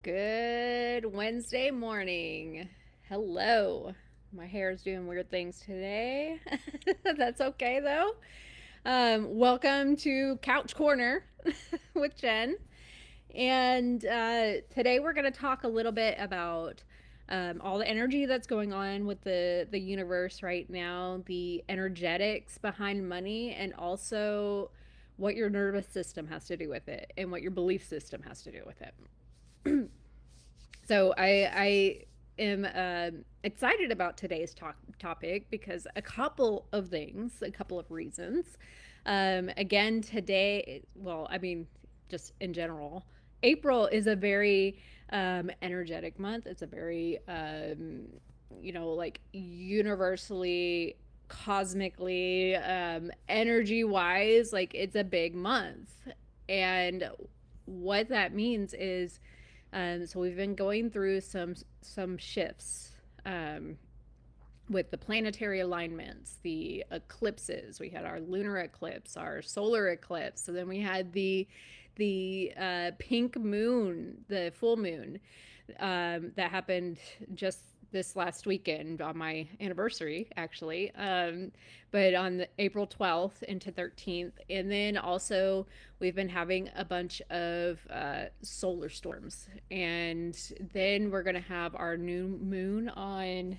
Good Wednesday morning. Hello. My hair is doing weird things today. That's okay though. Welcome to Couch Corner with Jen. And today we're going to talk a little bit about all the energy that's going on with the universe right now, the energetics behind money, and also what your nervous system has to do with it and what your belief system has to do with it. So I am excited about today's topic because a couple of things, a couple of reasons. Again, today, well, I mean, just in general, April is a very energetic month. It's a very, like universally, cosmically, energy wise, like it's a big month. And what that means is so we've been going through some shifts with the planetary alignments, the eclipses. We had our lunar eclipse, our solar eclipse. So then we had the pink moon, the full moon that happened just this last weekend on my anniversary, actually. But on the April 12th into 13th. And then also, we've been having a bunch of solar storms. And then we're going to have our new moon on,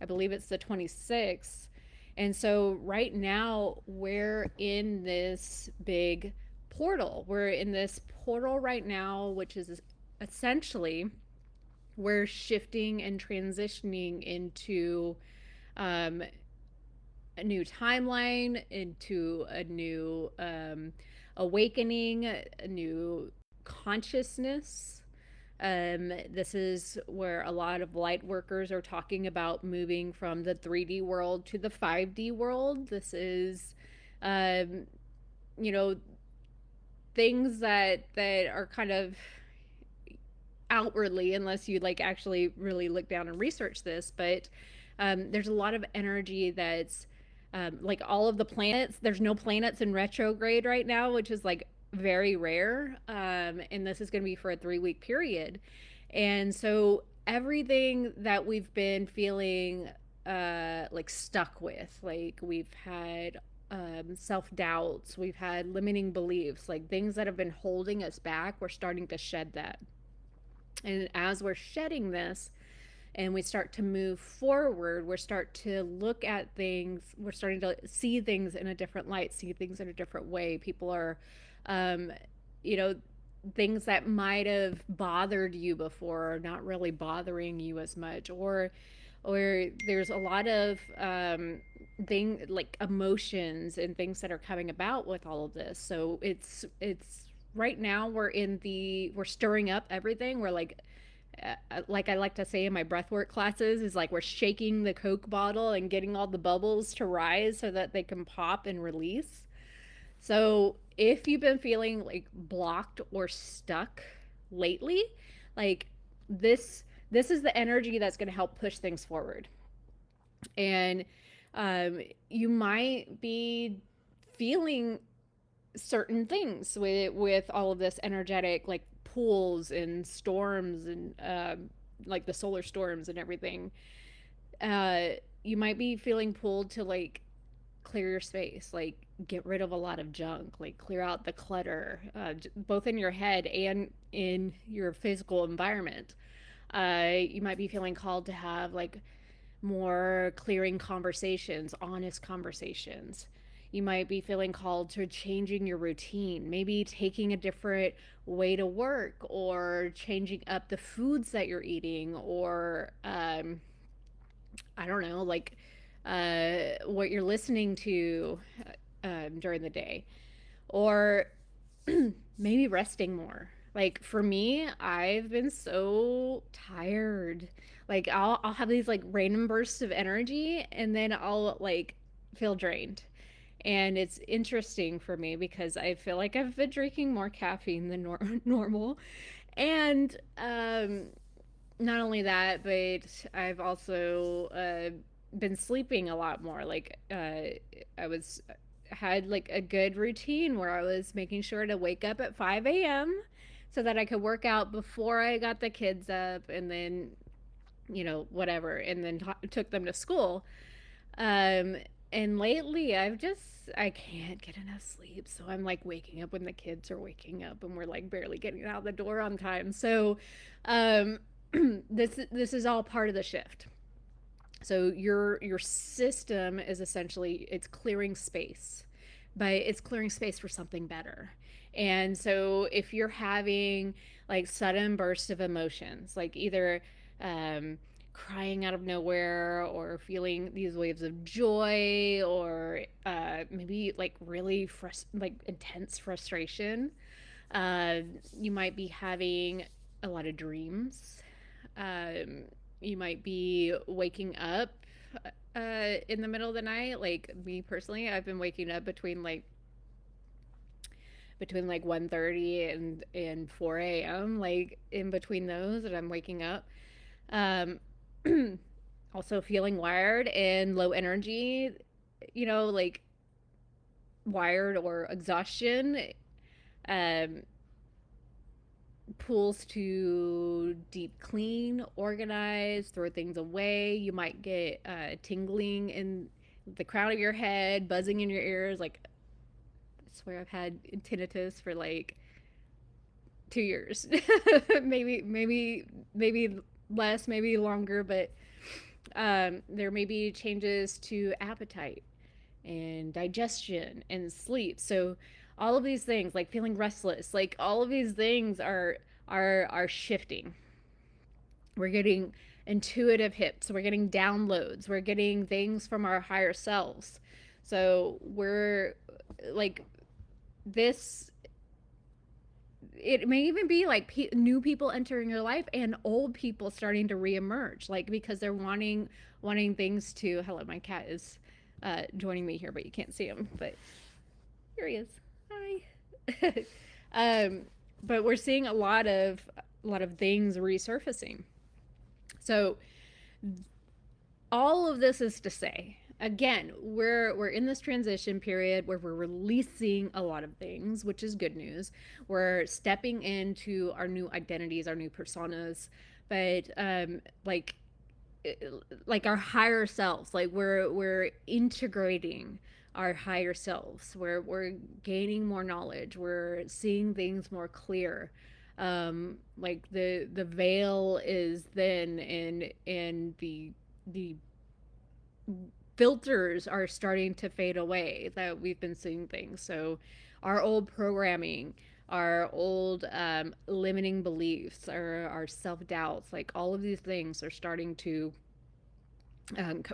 I believe it's the 26th. And so right now, we're in this big portal. We're in this portal right now, which is essentially we're shifting and transitioning into um, a new timeline, into a new awakening, a new consciousness. This is where a lot of light workers are talking about moving from the 3D world to the 5D world. This is, um, you know, things that are kind of outwardly, unless you like actually really look down and research this, but there's a lot of energy that's like all of the planets. There's no planets in retrograde right now, which is like very rare. And this is going to be for a 3 week period. And so everything that we've been feeling like stuck with, like we've had self doubts, we've had limiting beliefs, like things that have been holding us back, we're starting to shed that. And as we're shedding this and we start to move forward, we start to look at things, we're starting to see things in a different light, see things in a different way. People are, um, you know, things that might have bothered you before are not really bothering you as much, or there's a lot of thing like emotions and things that are coming about with all of this. So it's right now we're stirring up everything. We're like I like to say in my breathwork classes, is like we're shaking the Coke bottle and getting all the bubbles to rise so that they can pop and release. So if you've been feeling like blocked or stuck lately, like this is the energy that's going to help push things forward. And you might be feeling certain things with all of this energetic like pools and storms and like the solar storms and everything. uh you might be feeling pulled to like clear your space, like get rid of a lot of junk, like clear out the clutter, both in your head and in your physical environment. You might be feeling called to have like more clearing conversations, honest conversations. You might be feeling called to changing your routine, maybe taking a different way to work, or changing up the foods that you're eating, or I don't know, like what you're listening to during the day, or maybe resting more. Like for me, I've been so tired. Like I'll have these like random bursts of energy and then I'll like feel drained. And it's interesting for me because I feel like I've been drinking more caffeine than normal. And not only that, but I've also been sleeping a lot more. Like I was had like a good routine where I was making sure to wake up at 5 a.m. so that I could work out before I got the kids up, and then, whatever, and then took them to school. Um, and lately I can't get enough sleep. So I'm like waking up when the kids are waking up, and we're like barely getting out the door on time. So, um, this is all part of the shift. So your system is essentially, it's clearing space, but it's clearing space for something better. And so if you're having like sudden bursts of emotions, like either um, crying out of nowhere, or feeling these waves of joy, or maybe like really like intense frustration, uh, you might be having a lot of dreams. um, you might be waking up in the middle of the night. Like me personally, I've been waking up between like 1:30 and 4 a.m., like in between those, and I'm waking up. um Also feeling wired and low energy, like wired or exhaustion. um Pools to deep clean, organize, throw things away. You might get tingling in the crown of your head, buzzing in your ears. Like, I swear I've had tinnitus for like 2 years. Maybe less, maybe longer, but there may be changes to appetite and digestion and sleep. So all of these things, like feeling restless, like all of these things are shifting. We're getting intuitive hits, we're getting downloads, we're getting things from our higher selves. So we're like this, it may even be like new people entering your life, and old people starting to reemerge, like because they're wanting things to. Hello, my cat is joining me here, but you can't see him, but here he is. Hi. um, but we're seeing a lot of things resurfacing. So all of this is to say, again, we're in this transition period where we're releasing a lot of things, which is good news. We're stepping into our new identities, our new personas, but like our higher selves, like we're integrating our higher selves. We're gaining more knowledge, we're seeing things more clear. Like the veil is thin, and the filters are starting to fade away, that we've been seeing things. So our old programming, our old limiting beliefs, our self-doubts, like all of these things are starting to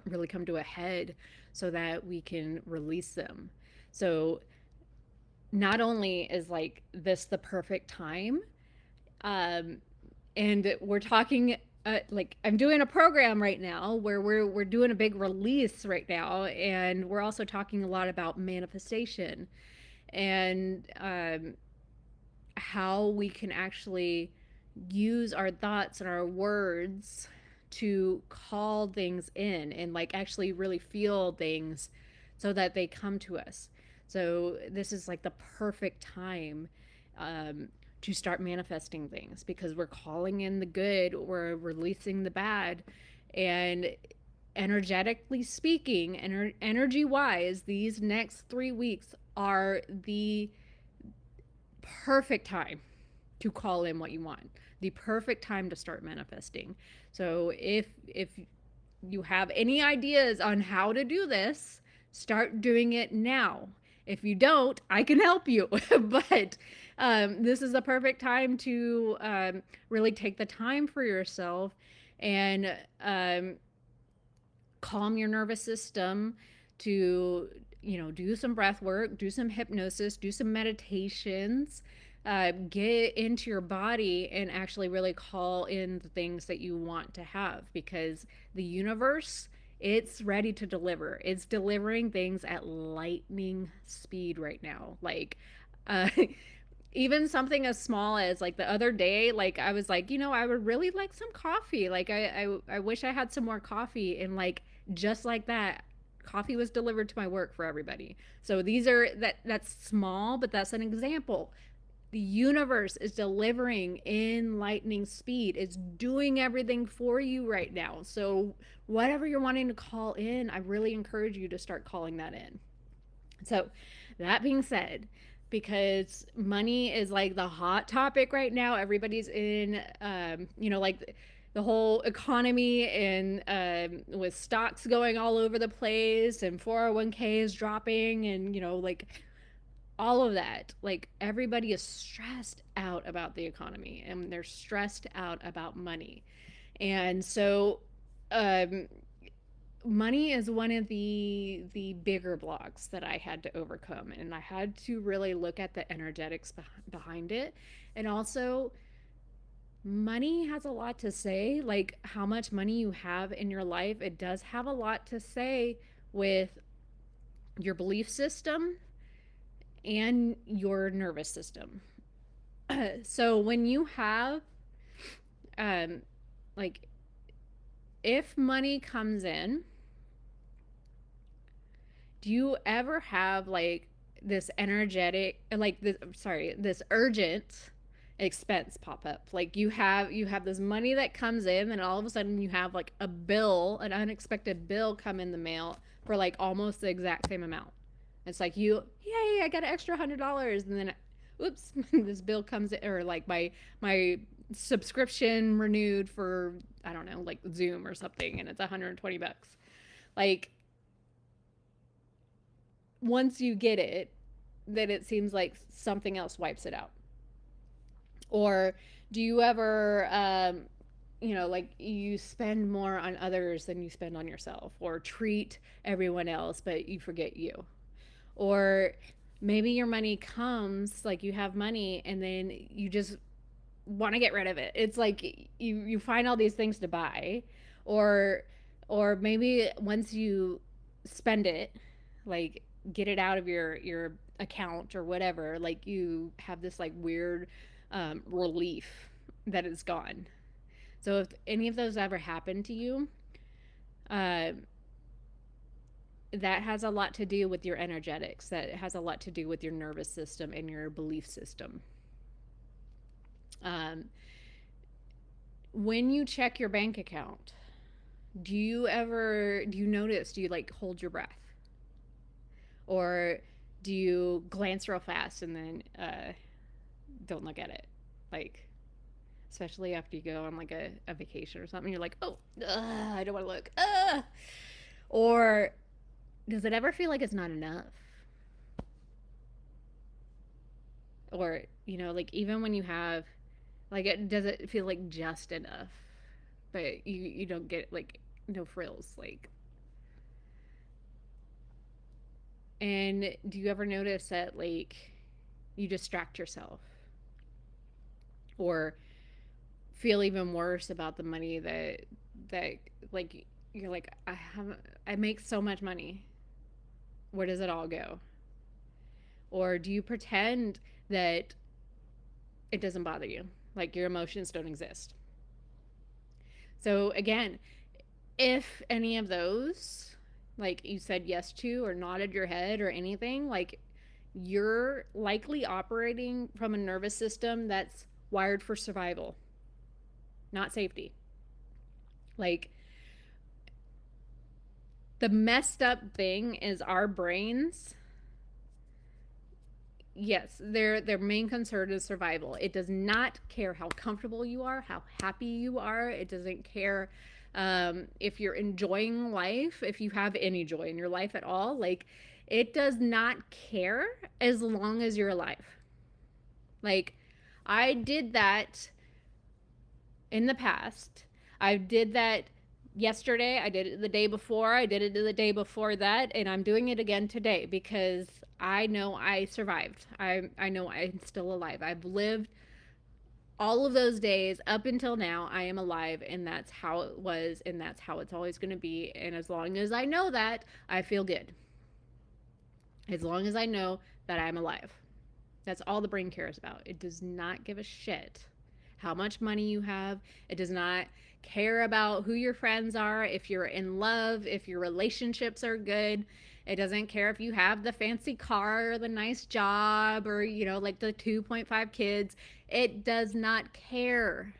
really come to a head, so that we can release them. So not only is like this the perfect time, um, and we're talking, like I'm doing a program right now where we're doing a big release right now, and we're also talking a lot about manifestation, and how we can actually use our thoughts and our words to call things in, and like actually really feel things so that they come to us. So this is like the perfect time um, to start manifesting things, because we're calling in the good, we're releasing the bad. And energetically speaking, energy wise, these next 3 weeks are the perfect time to call in what you want, the perfect time to start manifesting. So if you have any ideas on how to do this, start doing it now. If you don't, I can help you. But this is the perfect time to really take the time for yourself, and calm your nervous system, to do some breath work, do some hypnosis, do some meditations, get into your body, and actually really call in the things that you want to have, because the universe, it's ready to deliver. It's delivering things at lightning speed right now. Like uh even something as small as like the other day, like I was like, I would really like some coffee. Like I wish I had some more coffee, and like just like that, coffee was delivered to my work for everybody. So these are that's small, but that's an example. The universe is delivering in lightning speed. It's doing everything for you right now. So, whatever you're wanting to call in, I really encourage you to start calling that in. So, that being said, because money is like the hot topic right now, everybody's in, like the whole economy and with stocks going all over the place and 401k is dropping and, like all of that. Like everybody is stressed out about the economy and they're stressed out about money. And so, um, money is one of the bigger blocks that I had to overcome, and I had to really look at the energetics behind it. And also, money has a lot to say, like how much money you have in your life. It does have a lot to say with your belief system and your nervous system. So when you have um like if money comes in, do you ever have like this energetic, like this, sorry, this urgent expense pop up? Like you have this money that comes in and all of a sudden you have like a bill, an unexpected bill come in the mail for like almost the exact same amount. It's like yay, I got an extra $100, and then oops, this bill comes in, or like my subscription renewed for, I don't know, like Zoom or something, and it's $120. Like once you get it, then it seems like something else wipes it out. Or do you ever, like you spend more on others than you spend on yourself, or treat everyone else, but you forget you? Or maybe your money comes, like you have money and then you just want to get rid of it. It's like you find all these things to buy, or or maybe once you spend it, like get it out of your account or whatever, like you have this like weird relief that it's gone. So if any of those ever happened to you, uh, that has a lot to do with your energetics. That has a lot to do with your nervous system and your belief system. Um, when you check your bank account, do you notice, do you like hold your breath, or do you glance real fast and then don't look at it, like especially after you go on like a vacation or something, you're like, oh, I don't want to look, or does it ever feel like it's not enough? Or like even when you have, like, does it feel like just enough, but you don't get like no frills, like? And do you ever notice that like you distract yourself, or feel even worse about the money that like you're like, I make so much money, where does it all go? Or do you pretend that it doesn't bother you, like your emotions don't exist? So again, if any of those, like you said yes to or nodded your head or anything, like you're likely operating from a nervous system that's wired for survival, not safety. Like the messed up thing is our brains, yes, their main concern is survival. It does not care how comfortable you are, how happy you are. It doesn't care if you're enjoying life, if you have any joy in your life at all. Like it does not care as long as you're alive. Like I did that in the past. I did that yesterday. I did it the day before. I did it the day before that, and I'm doing it again today because I know I survived. I know I'm still alive. I've lived all of those days up until now. I am alive, and that's how it was, and that's how it's always going to be. And as long as I know that, I feel good. As long as I know that I'm alive. That's all the brain cares about. It does not give a shit how much money you have. It does not care about who your friends are, if you're in love, if your relationships are good. It doesn't care if you have the fancy car or the nice job or, like the 2.5 kids. It does not care.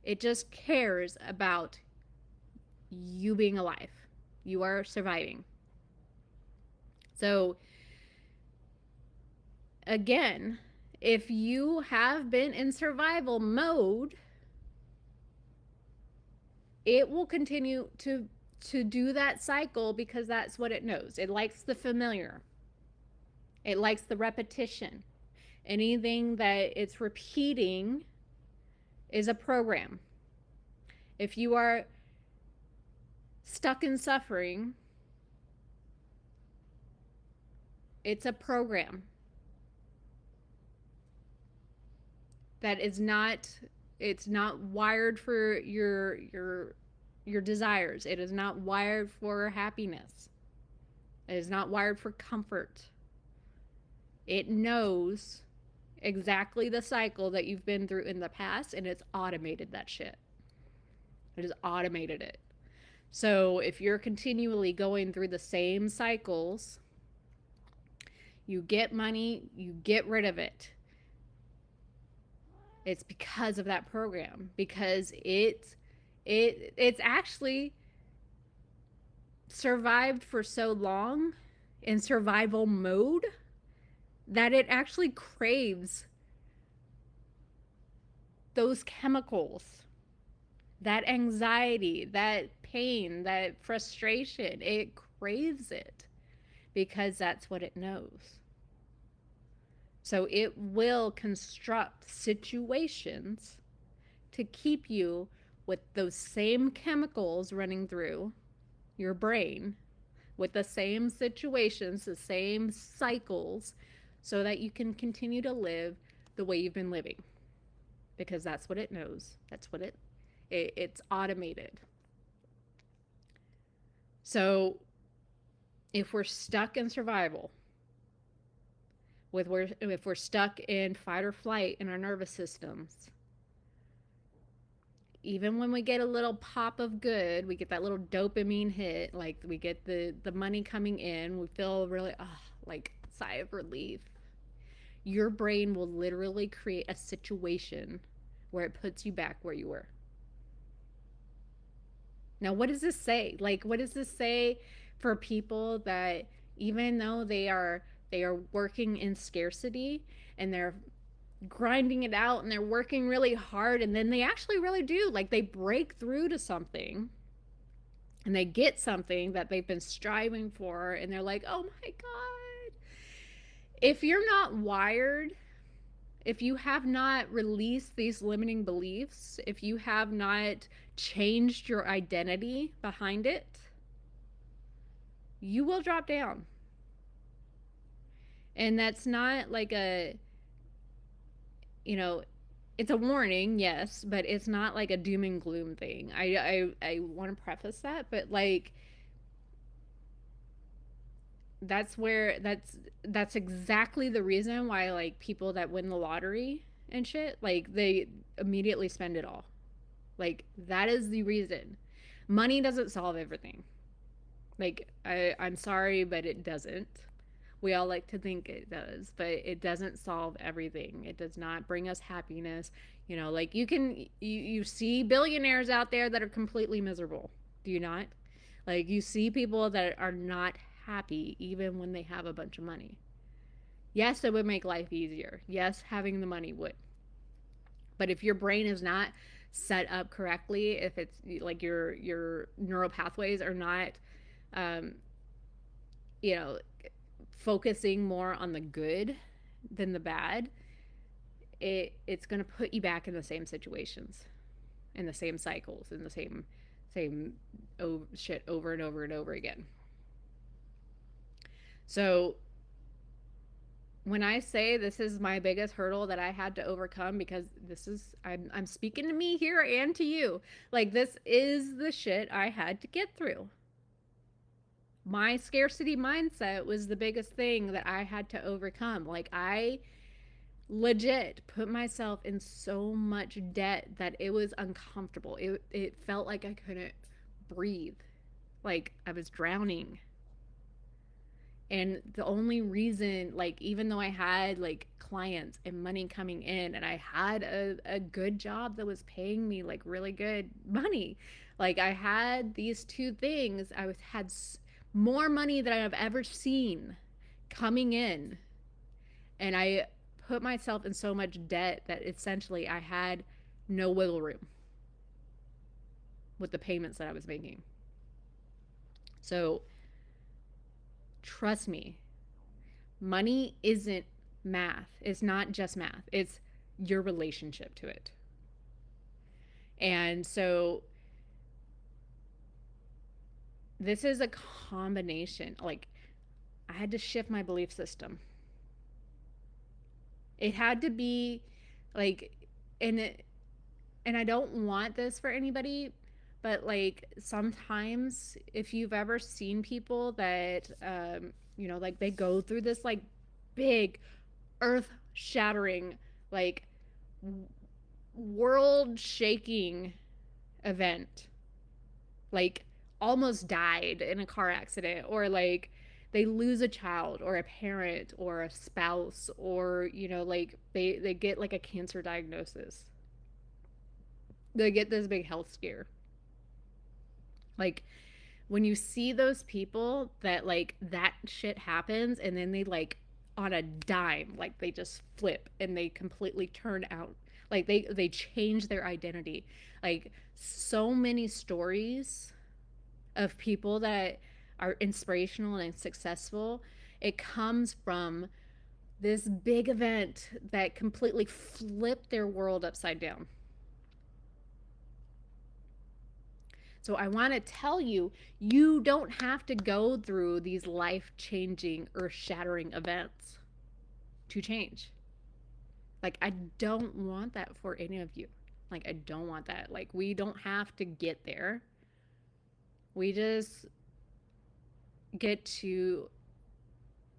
It just cares about you being alive. You are surviving. So, again, if you have been in survival mode, it will continue to do that cycle because that's what it knows. It likes the familiar. It likes the repetition. Anything that it's repeating is a program. If you are stuck in suffering, it's a program that is not, it's not wired for your desires. It is not wired for happiness. It is not wired for comfort. It knows exactly the cycle that you've been through in the past, and it's automated that shit. It has automated it. So if you're continually going through the same cycles, you get money, you get rid of it. It's because of that program, because it's actually survived for so long in survival mode that it actually craves those chemicals, that anxiety, that pain, that frustration. It craves it because that's what it knows. So it will construct situations to keep you with those same chemicals running through your brain, with the same situations, the same cycles, so that you can continue to live the way you've been living. Because that's what it knows. That's what it's automated. So if we're stuck in survival, if we're stuck in fight or flight in our nervous systems, even when we get a little pop of good, we get that little dopamine hit, like we get the money coming in, we feel really like sigh of relief. Your brain will literally create a situation where it puts you back where you were. Now, what does this say? Like, what does this say for people that even though they are working in scarcity and they're grinding it out and they're working really hard, and then they actually really do, like, they break through to something and they get something that they've been striving for, and they're like, oh my God. If you're not wired, if you have not released these limiting beliefs, if you have not changed your identity behind it, you will drop down. And that's not like a, it's a warning, yes, but it's not like a doom and gloom thing. I want to preface that, but like, that's exactly the reason why, like, people that win the lottery and shit, like, they immediately spend it all. Like, that is the reason. Money doesn't solve everything. Like, I'm sorry, but it doesn't. We all like to think it does, but it doesn't solve everything. It does not bring us happiness. Like, you see billionaires out there that are completely miserable. Do you not? Like, you see people that are not happy even when they have a bunch of money. Yes, it would make life easier. Yes, having the money would. But if your brain is not set up correctly, if it's like your neural pathways are not you know focusing more on the good than the bad, it's going to put you back in the same situations, in the same cycles, in the same shit over and over and over again. So when I say this is my biggest hurdle that I had to overcome, because this is, I'm speaking to me here and to you, like, this is the shit I had to get through. My scarcity mindset was the biggest thing that I had to overcome. Like, I legit put myself in so much debt that it was uncomfortable. It felt like I couldn't breathe, like I was drowning. And the only reason, like, even though I had like clients and money coming in, and I had a good job that was paying me like really good money, like I had these two things, had more money than I've ever seen coming in, and I put myself in so much debt that essentially I had no wiggle room with the payments that I was making. So trust me, money isn't math. It's not just math, it's your relationship to it. And so this is a combination. Like, I had to shift my belief system. It had to be like, and it, and I don't want this for anybody, but like sometimes if you've ever seen people that like they go through this like big earth shattering, like world shaking event, like almost died in a car accident, or like they lose a child or a parent or a spouse, or like they get like a cancer diagnosis, they get this big health scare. Like when you see those people that like that shit happens and then they like on a dime, like they just flip and they completely turn out, like they change their identity. Like so many stories of people that are inspirational and successful, it comes from this big event that completely flipped their world upside down. So I want to tell you, you don't have to go through these life-changing, earth-shattering events to change. Like I don't want that for any of you. Like I don't want that. Like we don't have to get there. We just get to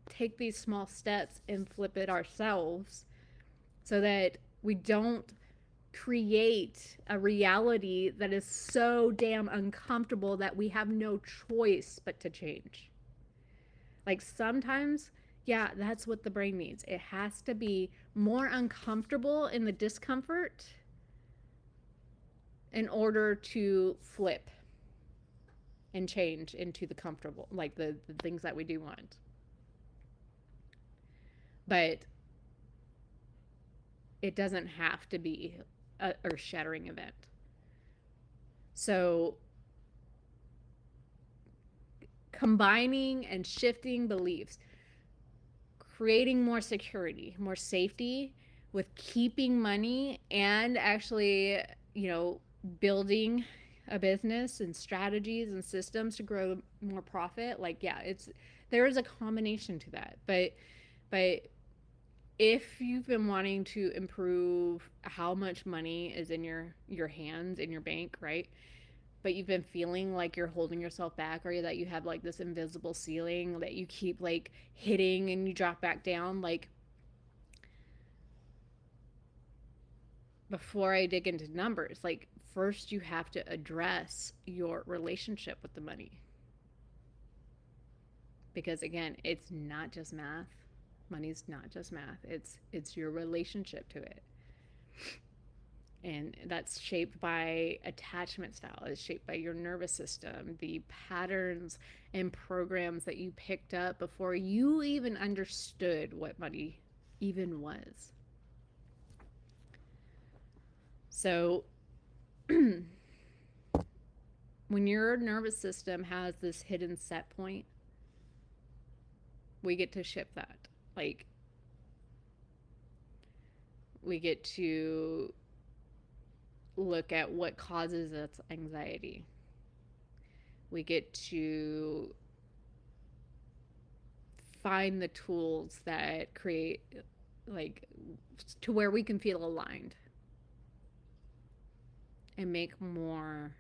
take these small steps and flip it ourselves so that we don't create a reality that is so damn uncomfortable that we have no choice but to change. Like sometimes, yeah, that's what the brain needs. It has to be more uncomfortable in the discomfort in order to flip and change into the comfortable, like the things that we do want. But it doesn't have to be a earth shattering event. So combining and shifting beliefs, creating more security, more safety with keeping money, and actually, building a business and strategies and systems to grow more profit. Like, yeah, there is a combination to that. But if you've been wanting to improve how much money is in your hands in your bank, right? But you've been feeling like you're holding yourself back, or that you have like this invisible ceiling that you keep like hitting and you drop back down, like before I dig into numbers, like first you have to address your relationship with the money. Because again, it's not just math. Money's not just math. It's your relationship to it. And that's shaped by attachment style. It's shaped by your nervous system, the patterns and programs that you picked up before you even understood what money even was. So when your nervous system has this hidden set point, we get to shift that. Like, we get to look at what causes its anxiety. We get to find the tools that create, like, to where we can feel aligned and make more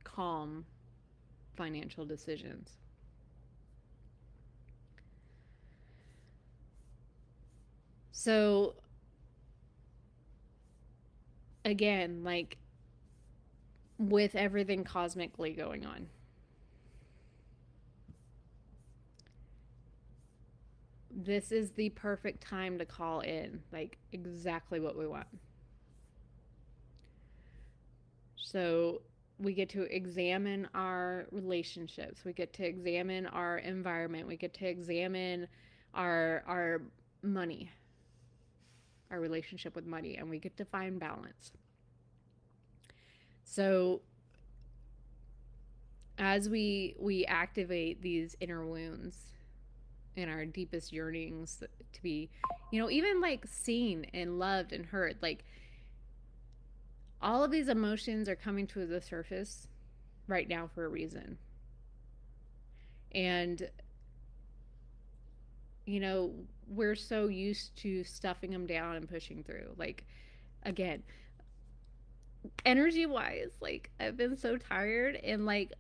calm financial decisions. So again, like with everything cosmically going on, this is the perfect time to call in, like exactly what we want. So we get to examine our relationships. We get to examine our environment. We get to examine our money, our relationship with money, and we get to find balance. So as we activate these inner wounds and our deepest yearnings to be, even like seen and loved and heard, like all of these emotions are coming to the surface right now for a reason. And we're so used to stuffing them down and pushing through. Like, again, energy wise, like, I've been so tired, and like,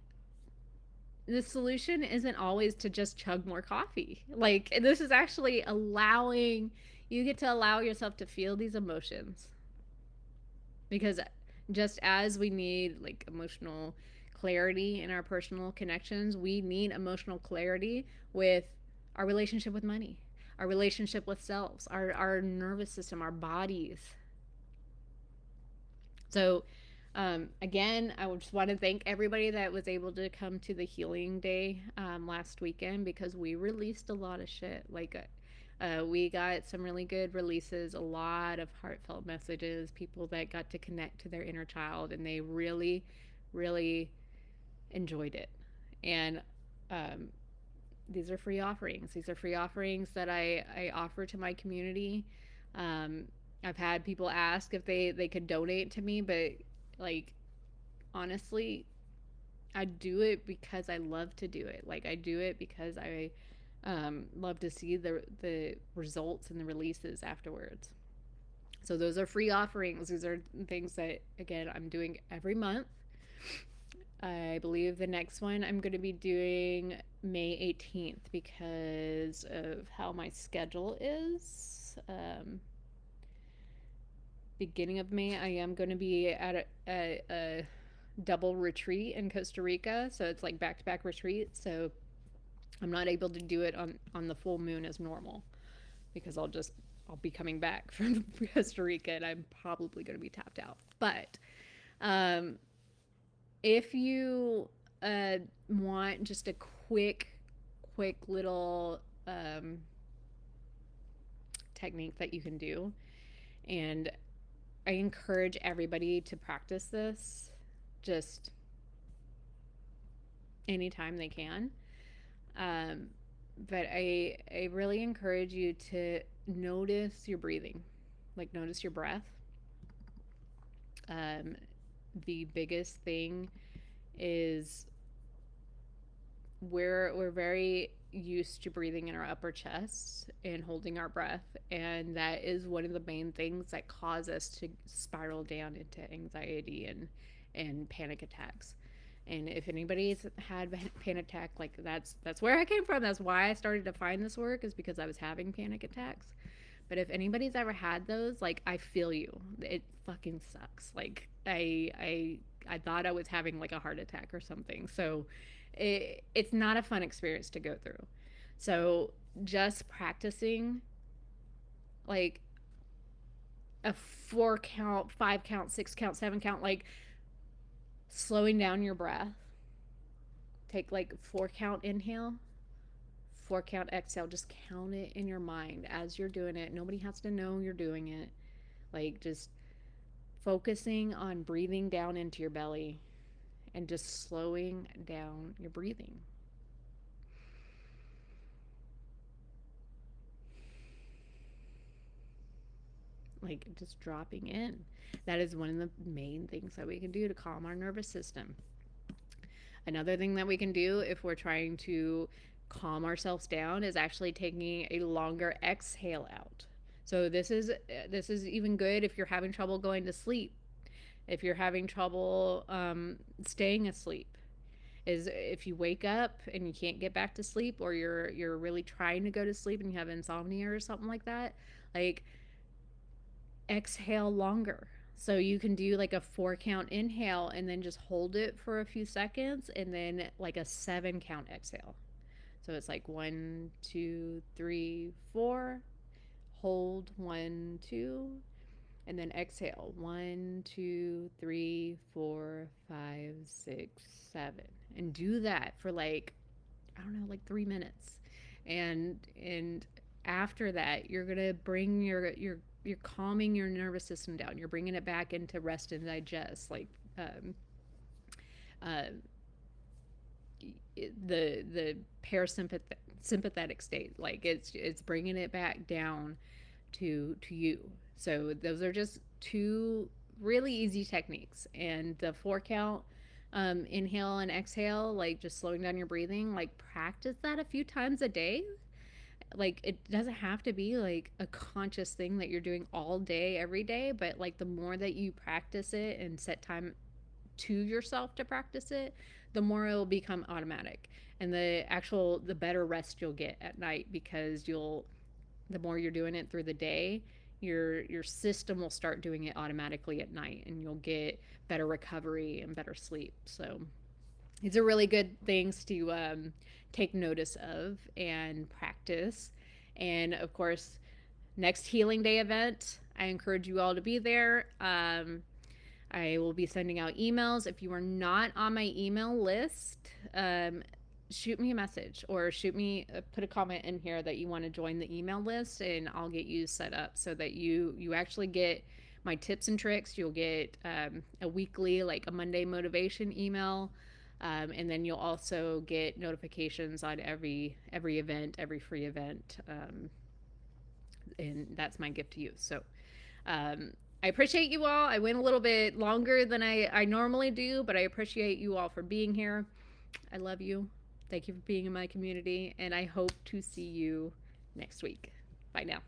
the solution isn't always to just chug more coffee. Like, this is actually allowing you get to allow yourself to feel these emotions, because just as we need like emotional clarity in our personal connections, we need emotional clarity with our relationship with money, our relationship with selves, our nervous system, our bodies. So, again, I just want to thank everybody that was able to come to the healing day last weekend, because we released a lot of shit. Like, we got some really good releases, a lot of heartfelt messages, people that got to connect to their inner child, and they really, really enjoyed it. And um, these are free offerings. These are free offerings that I offer to my community. Um, I've had people ask if they could donate to me, but like, honestly, I do it because I love to do it. Like, I do it because I love to see the results and the releases afterwards. So those are free offerings. These are things that, again, I'm doing every month. I believe the next one I'm going to be doing May 18th because of how my schedule is. Beginning of May, I am going to be at a double retreat in Costa Rica. So it's like back to back retreat. So I'm not able to do it on the full moon as normal, because I'll be coming back from Costa Rica and I'm probably going to be tapped out. But um, if you want just a quick little technique that you can do, and I encourage everybody to practice this just anytime they can. Um, but I really encourage you to notice your breathing, like notice your breath. Um, the biggest thing is we're very used to breathing in our upper chest and holding our breath, and that is one of the main things that cause us to spiral down into anxiety and panic attacks. And if anybody's had a panic attack, like, that's where I came from. That's why I started to find this work, is because I was having panic attacks. But if anybody's ever had those, like, I feel you. It fucking sucks. Like, I thought I was having like a heart attack or something. So it's not a fun experience to go through. So just practicing like a 4 count, 5 count, 6 count, 7 count, like slowing down your breath. Take like 4 count inhale, 4 count exhale. Just count it in your mind as you're doing it. Nobody has to know you're doing it. Like, just focusing on breathing down into your belly and just slowing down your breathing. Like, just dropping in. That is one of the main things that we can do to calm our nervous system. Another thing that we can do if we're trying to calm ourselves down is actually taking a longer exhale out. So this is even good if you're having trouble going to sleep, if you're having trouble staying asleep. Is if you wake up and you can't get back to sleep, or you're really trying to go to sleep and you have insomnia or something like that, like, exhale longer. So you can do like a 4 count inhale and then just hold it for a few seconds, and then like a 7 count exhale. So it's like 1, 2, 3, 4. Hold 1, 2, and then exhale 1, 2, 3, 4, 5, 6, 7, and do that for like, I don't know, like 3 minutes, and after that you're gonna bring you're calming your nervous system down. You're bringing it back into rest and digest, like um, uh, the parasympathetic state. Like it's bringing it back down to you. So those are just two really easy techniques. And the 4 count, inhale and exhale, like just slowing down your breathing, like practice that a few times a day. Like it doesn't have to be like a conscious thing that you're doing all day every day, but like the more that you practice it and set time to yourself to practice it, the more it will become automatic, and the better rest you'll get at night, because you'll the more you're doing it through the day, your system will start doing it automatically at night, and you'll get better recovery and better sleep. So these are really good things to take notice of and practice. And of course, next Healing Day event, I encourage you all to be there. I will be sending out emails. If you are not on my email list, shoot me a message, or put a comment in here that you want to join the email list, and I'll get you set up so that you actually get my tips and tricks. You'll get a weekly, like a Monday motivation email, and then you'll also get notifications on every event, every free event, and that's my gift to you. So I appreciate you all. I went a little bit longer than I normally do, but I appreciate you all for being here. I love you. Thank you for being in my community, and I hope to see you next week. Bye now.